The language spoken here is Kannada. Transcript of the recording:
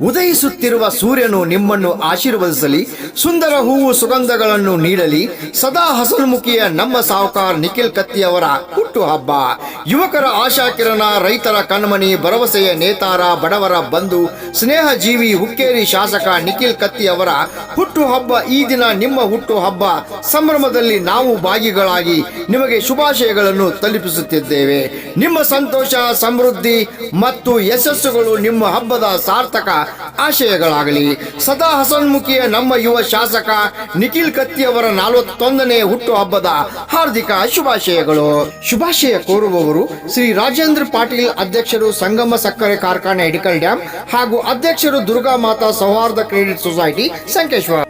ಉದಯಿಸುತ್ತಿರುವ ಸೂರ್ಯನು ನಿಮ್ಮನ್ನು ಆಶೀರ್ವದಿಸಲಿ, ಸುಂದರ ಹೂವು ಸುಗಂಧಗಳನ್ನು ನೀಡಲಿ. ಸದಾ ಹಸನ್ಮುಖಿಯ ನಮ್ಮ ಸಾಹುಕಾರ ನಿಖಿಲ್ ಕತ್ತಿಯವರ ಹುಟ್ಟು ಹಬ್ಬ. ಯುವಕರ ಆಶಾಕಿರಣ, ರೈತರ ಕಣ್ಮಣಿ, ಭರವಸೆಯ ನೇತಾರ, ಬಡವರ ಬಂಧು, ಸ್ನೇಹ ಜೀವಿ, ಹುಕ್ಕೇರಿ ಶಾಸಕ ನಿಖಿಲ್ ಕತ್ತಿಯವರ ಹುಟ್ಟು ಹಬ್ಬ. ಈ ದಿನ ನಿಮ್ಮ ಹುಟ್ಟು ಹಬ್ಬ ಸಂಭ್ರಮದಲ್ಲಿ ನಾವು ಭಾಗಿಗಳಾಗಿ ನಿಮಗೆ ಶುಭಾಶಯಗಳನ್ನು ತಲುಪಿಸುತ್ತಿದ್ದೇವೆ. ನಿಮ್ಮ ಸಂತೋಷ, ಸಮೃದ್ಧಿ ಮತ್ತು ಯಶಸ್ಸುಗಳು ನಿಮ್ಮ ಹಬ್ಬದ ಸಾರ್ಥಕ ಆಶಯಗಳಾಗಲಿ. ಸದಾ ಹಸನ್ಮುಖಿಯ ನಮ್ಮ ಯುವ ಶಾಸಕ ನಿಖಿಲ್ ಕತ್ತಿಯವರ 41ನೇ ಹುಟ್ಟು ಹಬ್ಬದ ಹಾರ್ದಿಕ ಶುಭಾಶಯಗಳು. ಶುಭಾಶಯ ಕೋರುವವರು ಶ್ರೀ ರಾಜೇಂದ್ರ ಪಾಟೀಲ್, ಅಧ್ಯಕ್ಷರು ಸಂಗಮ ಸಕ್ಕರೆ ಕಾರ್ಖಾನೆ ಎಡಿಕಲ್ ಡ್ಯಾಂ ಹಾಗೂ ಅಧ್ಯಕ್ಷರು ದುರ್ಗಾ ಮಾತಾ ಸೌಹಾರ್ದ ಕ್ರೆಡಿಟ್ ಸೊಸೈಟಿ ಸಂಕೇಶ್ವರ.